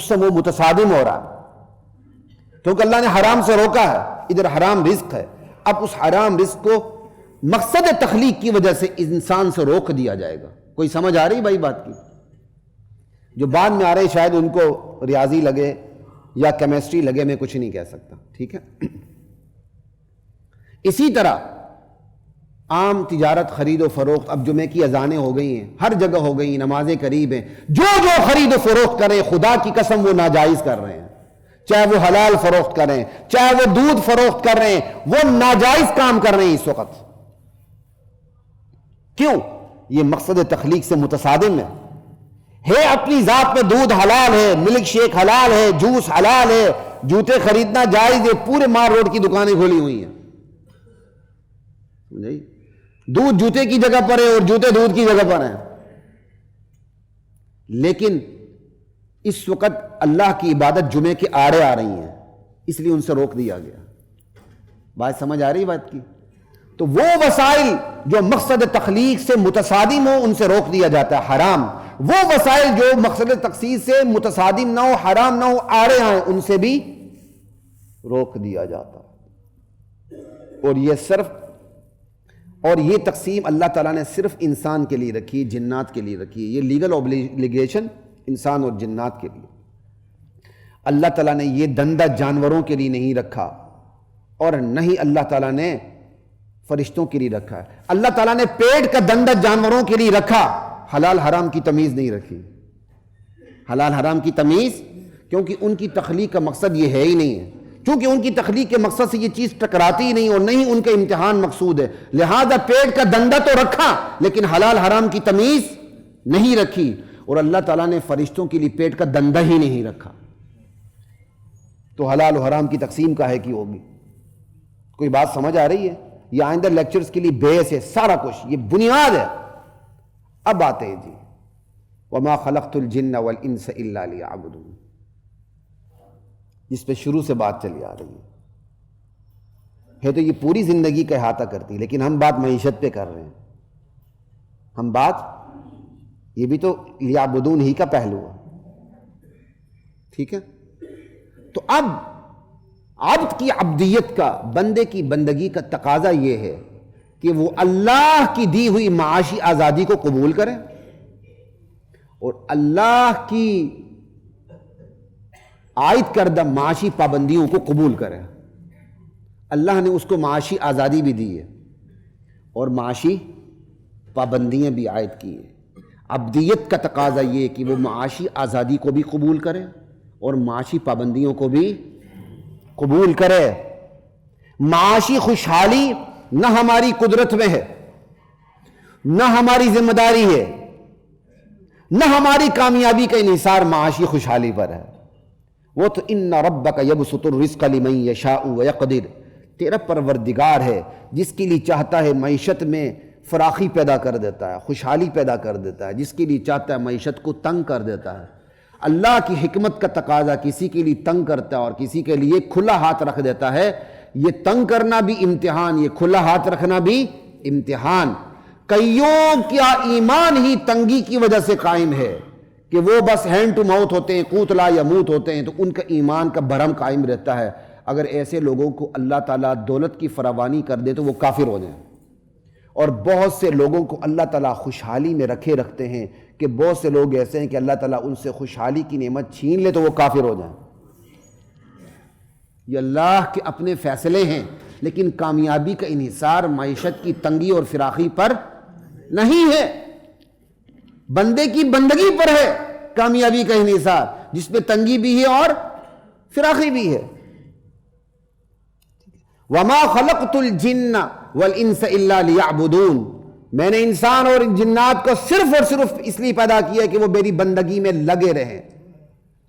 سے وہ متصادم ہو رہا ہے، کیونکہ اللہ نے حرام سے روکا ہے. ادھر حرام رزق ہے، اب اس حرام رزق کو مقصد تخلیق کی وجہ سے انسان سے روک دیا جائے گا. کوئی سمجھ آ رہی بھائی بات کی؟ جو بعد میں آ رہے شاید ان کو ریاضی لگے یا کیمسٹری لگے، میں کچھ نہیں کہہ سکتا، ٹھیک ہے. اسی طرح عام تجارت خرید و فروخت، اب جمعے کی اذانیں ہو گئی ہیں، ہر جگہ ہو گئی ہیں، نمازیں قریب ہیں، جو خرید و فروخت کریں خدا کی قسم وہ ناجائز کر رہے ہیں. چاہے وہ حلال فروخت کریں، چاہے وہ دودھ فروخت کر رہے ہیں، وہ ناجائز کام کر رہے ہیں اس وقت. کیوں؟ یہ مقصد تخلیق سے متصادم ہے. اپنی ذات میں دودھ حلال ہے، ملک شیک حلال ہے، جوس حلال ہے، جوتے خریدنا جائز ہے، پورے مار روڈ کی دکانیں کھولی ہوئی ہیں. دودھ جوتے کی جگہ پر ہے اور جوتے دودھ کی جگہ پر ہیں. لیکن اس وقت اللہ کی عبادت جمعے کے آڑے آ رہی ہیں، اس لیے ان سے روک دیا گیا. بات سمجھ آ رہی بات کی؟ تو وہ وسائل جو مقصد تخلیق سے متصادم ہو ان سے روک دیا جاتا ہے حرام. وہ وسائل جو مقصد تخصیص سے متصادم نہ ہو، حرام نہ ہو، آڑے آئیں، ان سے بھی روک دیا جاتا. اور یہ تقسیم اللہ تعالیٰ نے صرف انسان کے لیے رکھی، جنات کے لیے رکھی. یہ لیگل اوبلیگیشن انسان اور جنات کے لیے. اللہ تعالیٰ نے یہ دندہ جانوروں کے لیے نہیں رکھا، اور نہ ہی اللہ تعالیٰ نے فرشتوں کے لیے رکھا ہے. اللہ تعالیٰ نے پیٹ کا دندہ جانوروں کے لیے رکھا، حلال حرام کی تمیز نہیں رکھی. حلال حرام کی تمیز، کیونکہ ان کی تخلیق کا مقصد یہ ہے ہی نہیں ہے. چونکہ ان کی تخلیق کے مقصد سے یہ چیز ٹکراتی ہی نہیں اور نہیں ان کا امتحان مقصود ہے، لہذا پیٹ کا دندہ تو رکھا لیکن حلال حرام کی تمیز نہیں رکھی. اور اللہ تعالیٰ نے فرشتوں کے لیے پیٹ کا دندہ ہی نہیں رکھا. تو حلال و حرام کی تقسیم کا ہے کہ ہوگی. کوئی بات سمجھ آ رہی ہے؟ یہ آئندہ لیکچرز کے لیے بیس ہے سارا کچھ، یہ بنیاد ہے. اب آتے ہیں جی وَمَا خَلَقْتُ الْجِنَّ وَالْإِنسَ إِلَّا لِيَعْبُدُونِ، جس پہ شروع سے بات چلی آ رہی ہے. تو یہ پوری زندگی کا احاطہ کرتی، لیکن ہم بات معیشت پہ کر رہے ہیں. ہم بات، یہ بھی تو لیعبدون ہی کا پہلو ہے، ٹھیک ہے. تو اب عبد کی عبدیت کا، بندے کی بندگی کا تقاضا یہ ہے کہ وہ اللہ کی دی ہوئی معاشی آزادی کو قبول کرے اور اللہ کی عائد کردہ معاشی پابندیوں کو قبول کرے. اللہ نے اس کو معاشی آزادی بھی دی ہے اور معاشی پابندیاں بھی عائد کی ہیں. عبدیت کا تقاضا یہ ہے کہ وہ معاشی آزادی کو بھی قبول کرے اور معاشی پابندیوں کو بھی قبول کرے. معاشی خوشحالی نہ ہماری قدرت میں ہے، نہ ہماری ذمہ داری ہے، نہ ہماری کامیابی کا انحصار معاشی خوشحالی پر ہے. وہ تو ان ربک یبسط الرزق لمن یشاء ویقدر، تیرا پروردگار ہے جس کے لیے چاہتا ہے معیشت میں فراخی پیدا کر دیتا ہے، خوشحالی پیدا کر دیتا ہے، جس کے لیے چاہتا ہے معیشت کو تنگ کر دیتا ہے. اللہ کی حکمت کا تقاضا کسی کے لیے تنگ کرتا ہے اور کسی کے لیے کھلا ہاتھ رکھ دیتا ہے. یہ تنگ کرنا بھی امتحان، یہ کھلا ہاتھ رکھنا بھی امتحان. کئیوں کا ایمان ہی تنگی کی وجہ سے قائم ہے کہ وہ بس ہینڈ ٹو ماؤتھ ہوتے ہیں، قوت لا یموت ہوتے ہیں، تو ان کا ایمان کا بھرم قائم رہتا ہے. اگر ایسے لوگوں کو اللہ تعالیٰ دولت کی فراوانی کر دے تو وہ کافر ہو جائیں. اور بہت سے لوگوں کو اللہ تعالیٰ خوشحالی میں رکھتے ہیں کہ بہت سے لوگ ایسے ہیں کہ اللہ تعالیٰ ان سے خوشحالی کی نعمت چھین لے تو وہ کافر ہو جائیں. یہ اللہ کے اپنے فیصلے ہیں، لیکن کامیابی کا انحصار معیشت کی تنگی اور فراخی پر نہیں ہے. بندے کی بندگی پر ہے کامیابی کا انحصار، جس پہ تنگی بھی ہے اور فراخی بھی ہے. وَمَا خَلَقْتُ الْجِنَّ وَالْإِنسَ إِلَّا لِيَعْبُدُونَ، میں نے انسان اور جنات کو صرف اور صرف اس لیے پیدا کیا کہ وہ میری بندگی میں لگے رہیں.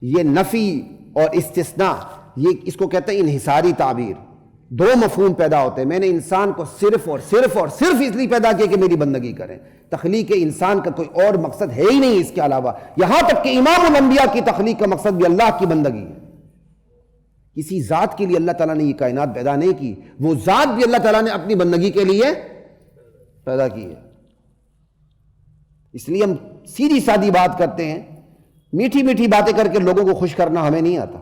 یہ نفی اور استثناء، یہ اس کو کہتے ہیں انحصاری تعبیر. دو مفہوم پیدا ہوتے ہیں. میں نے انسان کو صرف اور صرف اور صرف اس لیے پیدا کیا کہ میری بندگی کریں. تخلیق انسان کا کوئی اور مقصد ہے ہی نہیں اس کے علاوہ. یہاں تک کہ امام الانبیاء کی تخلیق کا مقصد بھی اللہ کی بندگی ہے. کسی ذات کے لیے اللہ تعالیٰ نے یہ کائنات پیدا نہیں کی، وہ ذات بھی اللہ تعالیٰ نے اپنی بندگی کے لیے پیدا کی ہے. اس لیے ہم سیدھی سادی بات کرتے ہیں، میٹھی میٹھی باتیں کر کے لوگوں کو خوش کرنا ہمیں نہیں آتا.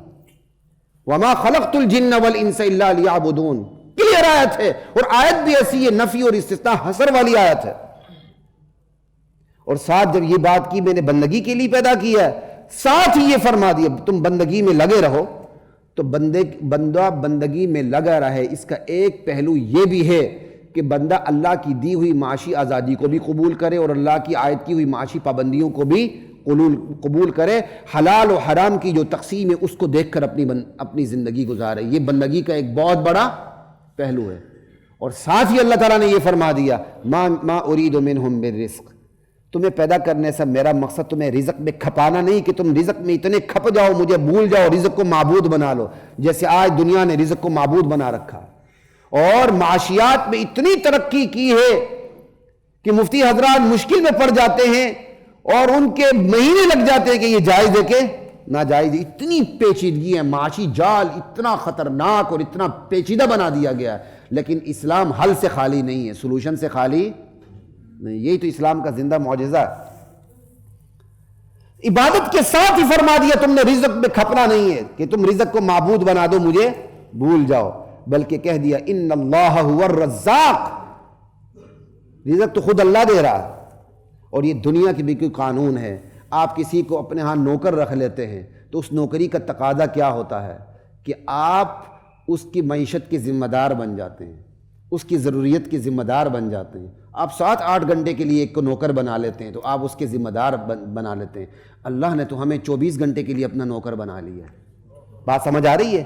وَمَا خَلَقْتُ الْجِنَّ وَالْإِنسَ إِلَّا لِيَعْبُدُونَ، کلیئر آیت ہے. اور آیت بھی ایسی ہے، نفی اور استثناء حصر والی آیت ہے. اور ساتھ جب یہ بات کی میں نے بندگی کے لیے پیدا کیا ہے، ساتھ ہی یہ فرما دیا تم بندگی میں لگے رہو. تو بندہ بندگی میں لگا رہے، اس کا ایک پہلو یہ بھی ہے کہ بندہ اللہ کی دی ہوئی معاشی آزادی کو بھی قبول کرے اور اللہ کی عائد کی ہوئی معاشی پابندیوں کو بھی قبول کرے. حلال و حرام کی جو تقسیم ہے اس کو دیکھ کر اپنی زندگی گزارے. یہ بندگی کا ایک بہت بڑا پہلو ہے. اور ساتھ ہی اللہ تعالیٰ نے یہ فرما دیا ما ارید منہم من رزق، تمہیں پیدا کرنے سے میرا مقصد تمہیں رزق میں کھپانا نہیں کہ تم رزق میں اتنے کھپ جاؤ، مجھے بھول جاؤ، رزق کو معبود بنا لو. جیسے آج دنیا نے رزق کو معبود بنا رکھا اور معاشیات میں اتنی ترقی کی ہے کہ مفتی حضرات مشکل میں پڑ جاتے ہیں اور ان کے مہینے لگ جاتے ہیں کہ یہ جائز ہے کہ ناجائز. اتنی پیچیدگی ہے، معاشی جال اتنا خطرناک اور اتنا پیچیدہ بنا دیا گیا ہے. لیکن اسلام حل سے خالی نہیں ہے، سولوشن سے خالی نہیں. یہی تو اسلام کا زندہ معجزہ ہے. عبادت کے ساتھ ہی فرما دیا تم نے رزق میں کھپنا نہیں ہے کہ تم رزق کو معبود بنا دو، مجھے بھول جاؤ، بلکہ کہہ دیا ان اللہ هو الرزاق، رزق تو خود اللہ دے رہا ہے. اور یہ دنیا کی بھی کوئی قانون ہے. آپ کسی کو اپنے ہاں نوکر رکھ لیتے ہیں تو اس نوکری کا تقاضا کیا ہوتا ہے کہ آپ اس کی معیشت کے ذمہ دار بن جاتے ہیں، اس کی ضروریت کے ذمہ دار بن جاتے ہیں. آپ 7-8 گھنٹے کے لیے ایک کو نوکر بنا لیتے ہیں تو آپ اس کے ذمہ دار بنا لیتے ہیں. اللہ نے تو ہمیں 24 گھنٹے کے لیے اپنا نوکر بنا لیا. بات سمجھ آ رہی ہے؟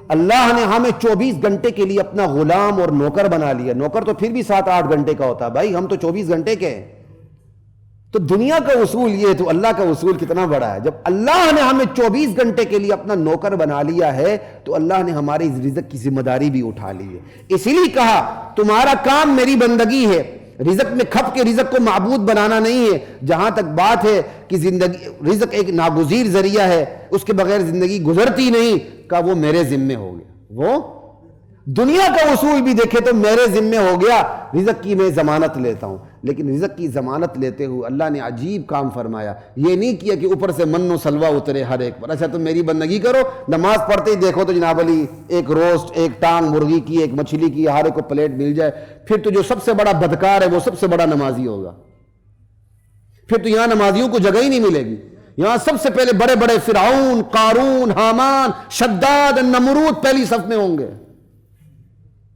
اللہ نے ہمیں 24 گھنٹے کے لیے اپنا غلام اور نوکر بنا لیا. نوکر تو پھر بھی 7-8 گھنٹے کا ہوتا ہے، بھائی ہم تو 24 گھنٹے کے ہیں. تو دنیا کا اصول یہ ہے تو اللہ کا اصول کتنا بڑا ہے. جب اللہ نے ہمیں 24 گھنٹے کے لیے اپنا نوکر بنا لیا ہے تو اللہ نے ہماری رزق کی ذمہ داری بھی اٹھا لی ہے. اسی لیے کہا تمہارا کام میری بندگی ہے، رزق میں کھپ کے رزق کو معبود بنانا نہیں ہے. جہاں تک بات ہے کہ رزق ایک ناگزیر ذریعہ ہے، اس کے بغیر زندگی گزرتی نہیں، کہا وہ میرے ذمے ہو گیا. وہ دنیا کا اصول بھی دیکھے تو میرے ذمے ہو گیا، رزق کی میں ضمانت لیتا ہوں. لیکن رزق کی ضمانت لیتے ہوئے اللہ نے عجیب کام فرمایا. یہ نہیں کیا کہ اوپر سے من و سلوہ اترے ہر ایک پر، اچھا تم میری بندگی کرو، نماز پڑھتے ہی دیکھو تو جناب علی ایک روسٹ، ایک ٹانگ مرغی کی، ایک مچھلی کی، ہر ایک کو پلیٹ مل جائے. پھر تو جو سب سے بڑا بدکار ہے وہ سب سے بڑا نمازی ہوگا. پھر تو یہاں نمازیوں کو جگہ ہی نہیں ملے گی. یہاں سب سے پہلے بڑے بڑے فرعون، قارون، حامان، شداد، نمرود پہلی صف میں ہوں گے،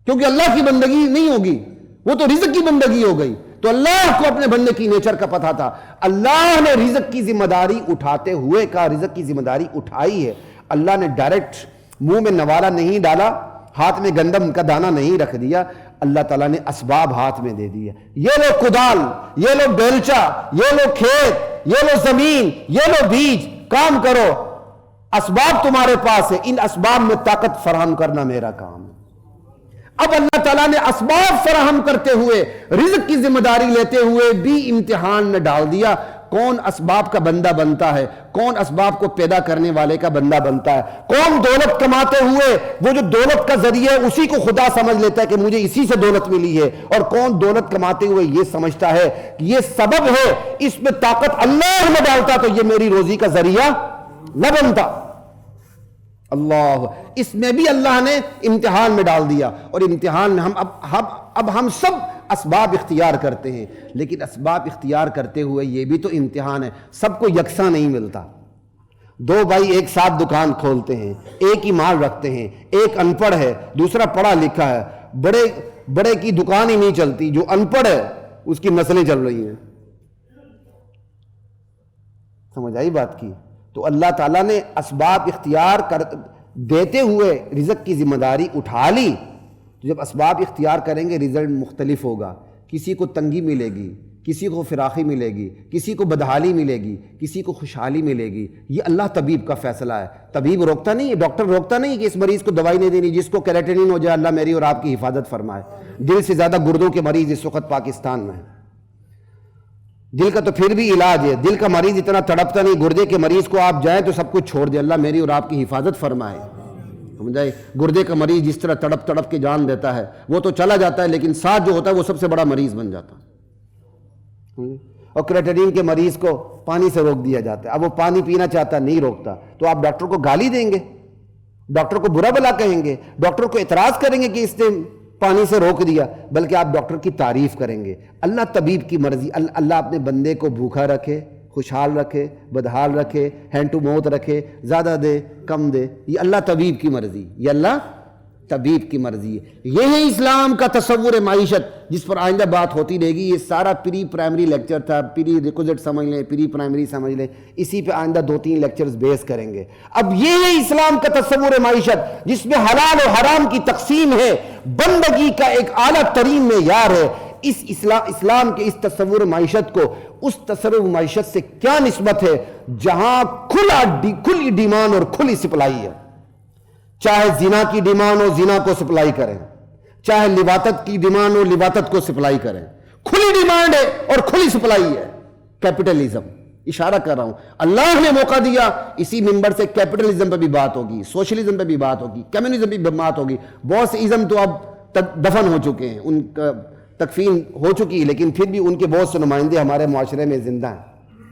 کیونکہ اللہ کی بندگی نہیں ہوگی، وہ تو رزق کی بندگی ہو گئی. تو اللہ کو اپنے بندے کی نیچر کا پتہ تھا. اللہ نے رزق کی ذمہ داری اٹھاتے ہوئے کہا رزق کی ذمہ داری اٹھائی ہے. اللہ نے ڈائریکٹ منہ میں نوالا نہیں ڈالا، ہاتھ میں گندم کا دانہ نہیں رکھ دیا. اللہ تعالیٰ نے اسباب ہاتھ میں دے دیا. یہ لو کدال، یہ لو بیلچا، یہ لو کھیت، یہ لو زمین، یہ لو بیج، کام کرو. اسباب تمہارے پاس ہے، ان اسباب میں طاقت فراہم کرنا میرا کام ہے. اب اللہ تعالیٰ نے اسباب فراہم کرتے ہوئے رزق کی ذمہ داری لیتے ہوئے بھی امتحان میں ڈال دیا. کون اسباب کا بندہ بنتا ہے، کون اسباب کو پیدا کرنے والے کا بندہ بنتا ہے، کون دولت کماتے ہوئے وہ جو دولت کا ذریعہ ہے اسی کو خدا سمجھ لیتا ہے کہ مجھے اسی سے دولت ملی ہے، اور کون دولت کماتے ہوئے یہ سمجھتا ہے کہ یہ سبب ہے، اس میں طاقت اللہ نہ ڈالتا تو یہ میری روزی کا ذریعہ نہ بنتا. اللہ، اس میں بھی اللہ نے امتحان میں ڈال دیا. اور امتحان میں اب ہم سب اسباب اختیار کرتے ہیں، لیکن اسباب اختیار کرتے ہوئے یہ بھی تو امتحان ہے، سب کو یکساں نہیں ملتا. دو بھائی ایک ساتھ دکان کھولتے ہیں، ایک ہی مال رکھتے ہیں، ایک ان پڑھ ہے دوسرا پڑھا لکھا ہے، بڑے کی دکان ہی نہیں چلتی. جو ان پڑھ ہے اس کی نسلیں چل رہی ہیں. سمجھ آئی بات کی؟ تو اللہ تعالیٰ نے اسباب اختیار دیتے ہوئے رزق کی ذمہ داری اٹھا لی. تو جب اسباب اختیار کریں گے رزلٹ مختلف ہوگا. کسی کو تنگی ملے گی، کسی کو فراخی ملے گی، کسی کو بدحالی ملے گی، کسی کو خوشحالی ملے گی. یہ اللہ طبیب کا فیصلہ ہے. طبیب روکتا نہیں ہے، ڈاکٹر روکتا نہیں کہ اس مریض کو دوائی نہیں دینی، جس کو کیریٹنین ہو جائے اللہ میری اور آپ کی حفاظت فرمائے. دل سے زیادہ گردوں کے مریض اس وقت پاکستان میں ہیں. دل کا تو پھر بھی علاج ہے، دل کا مریض اتنا تڑپتا نہیں. گردے کے مریض کو آپ جائیں تو سب کچھ چھوڑ دیں، اللہ میری اور آپ کی حفاظت فرمائے. سمجھائے؟ گردے کا مریض جس طرح تڑپ تڑپ کے جان دیتا ہے وہ تو چلا جاتا ہے، لیکن ساتھ جو ہوتا ہے وہ سب سے بڑا مریض بن جاتا ہے. اور کریٹنین کے مریض کو پانی سے روک دیا جاتا ہے. اب وہ پانی پینا چاہتا ہے، نہیں روکتا، تو آپ ڈاکٹر کو گالی دیں گے، ڈاکٹر کو برا بلا کہیں گے، ڈاکٹر کو اعتراض کریں گے کہ اس نے پانی سے روک دیا، بلکہ آپ ڈاکٹر کی تعریف کریں گے. اللہ طبیب کی مرضی. اللہ اپنے بندے کو بھوکا رکھے، خوشحال رکھے، بدحال رکھے، ہینڈ ٹو موت رکھے، زیادہ دے کم دے، یہ اللہ طبیب کی مرضی، یہ اللہ طبیب کی مرضی ہے. یہ ہے اسلام کا تصور معیشت جس پر آئندہ بات ہوتی رہے گی. یہ سارا پری پرائمری لیکچر تھا، پری ریکوزٹ سمجھ لیں، پری پرائمری سمجھ لیں، اسی پہ آئندہ 2-3 لیکچرز بیس کریں گے. اب یہ ہے اسلام کا تصور معیشت جس میں حلال و حرام کی تقسیم ہے، بندگی کا ایک اعلیٰ ترین معیار ہے. اس اسلام کے اس تصور معیشت کو اس تصور معیشت سے کیا نسبت ہے جہاں کھلی ڈیمانڈ اور کھلی سپلائی ہے. چاہے زنا کی ڈیمانڈ ہو زنا کو سپلائی کریں، چاہے لواطت کی ڈیمانڈ ہو لواطت کو سپلائی کریں. کھلی ڈیمانڈ ہے اور کھلی سپلائی ہے. کیپٹلزم اشارہ کر رہا ہوں، اللہ نے موقع دیا اسی ممبر سے کیپٹلزم پہ بھی بات ہوگی، سوشلزم پہ بھی بات ہوگی، کمیونزم پہ بھی بات ہوگی. بہت سے ازم تو اب دفن ہو چکے ہیں، ان کا تکفین ہو چکی ہے، لیکن پھر بھی ان کے بہت سے نمائندے ہمارے معاشرے میں زندہ ہیں،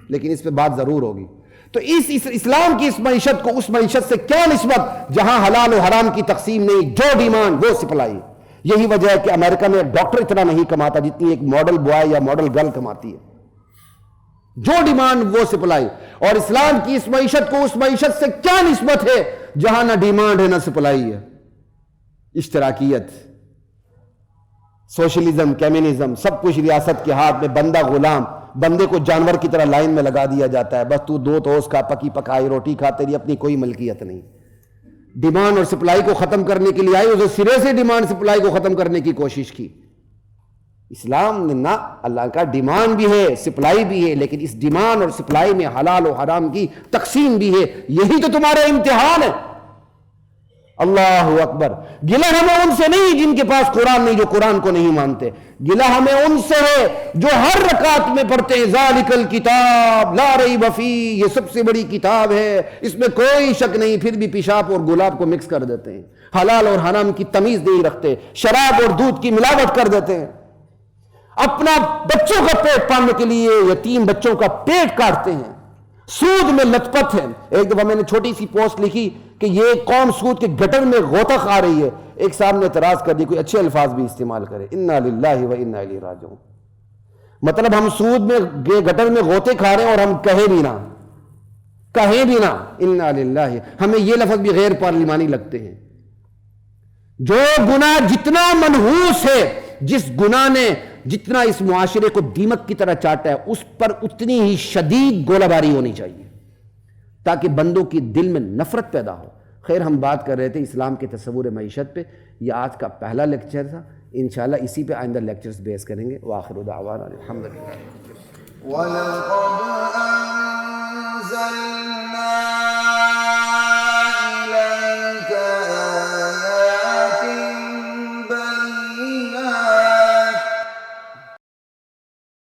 لیکن اس پہ بات ضرور ہوگی. تو اس اسلام کی اس معیشت کو اس معیشت سے کیا نسبت جہاں حلال و حرام کی تقسیم نہیں، جو ڈیمانڈ وہ سپلائی. یہی وجہ ہے کہ امریکہ میں ڈاکٹر اتنا نہیں کماتا جتنی ایک ماڈل بوائے یا ماڈل گرل کماتی ہے. جو ڈیمانڈ وہ سپلائی. اور اسلام کی اس معیشت کو اس معیشت سے کیا نسبت ہے جہاں نہ ڈیمانڈ ہے نہ سپلائی ہے. اشتراکیت، سوشلزم، کمیونزم، سب کچھ ریاست کے ہاتھ میں، بندہ غلام. بندے کو جانور کی طرح لائن میں لگا دیا جاتا ہے، بس تو دو توس کا، پکی پکائی روٹی کھا، تیری اپنی کوئی ملکیت نہیں. ڈیمانڈ اور سپلائی کو ختم کرنے کے لیے آئی، اسے سرے سے ڈیمانڈ سپلائی کو ختم کرنے کی کوشش کی. اسلام نے نہ، اللہ کا ڈیمانڈ بھی ہے سپلائی بھی ہے، لیکن اس ڈیمانڈ اور سپلائی میں حلال و حرام کی تقسیم بھی ہے. یہی تو تمہارا امتحان ہے. اللہ اکبر. گلہ ہمیں ان سے نہیں جن کے پاس قرآن نہیں، جو قرآن کو نہیں مانتے. گلہ ہمیں ان سے ہے جو ہر رکعت میں پڑھتے ہیں ذالک الکتاب لا ریب فیہ، یہ سب سے بڑی کتاب ہے، اس میں کوئی شک نہیں، پھر بھی پیشاب اور گلاب کو مکس کر دیتے ہیں، حلال اور حرام کی تمیز نہیں رکھتے، شراب اور دودھ کی ملاوٹ کر دیتے ہیں، اپنا بچوں کا پیٹ پالنے کے لیے یتیم بچوں کا پیٹ کاٹتے ہیں، سود میں لت پت ہے. ایک دفعہ میں نے چھوٹی سی پوسٹ لکھی کہ یہ قوم سود کے گٹر میں غوطہ کھا رہی ہے. ایک صاحب نے اعتراض کر دی، کوئی اچھے الفاظ بھی استعمال کرے، انا للہ و انا الیہ راجعون. مطلب ہم سود میں گٹر میں غوطے کھا رہے ہیں اور ہم کہیں بھی نہ انا للہ. ہمیں یہ لفظ بھی غیر پارلیمانی لگتے ہیں. جو گناہ جتنا منحوس ہے، جس گناہ نے جتنا اس معاشرے کو دیمک کی طرح چاٹا ہے، اس پر اتنی ہی شدید گولہ باری ہونی چاہیے تاکہ بندوں کی دل میں نفرت پیدا ہو. خیر، ہم بات کر رہے تھے اسلام کے تصور معیشت پہ. یہ آج کا پہلا لیکچر تھا، انشاءاللہ اسی پہ آئندہ لیکچرز بیس کریں گے. وآخر دعوانا الحمدللہ.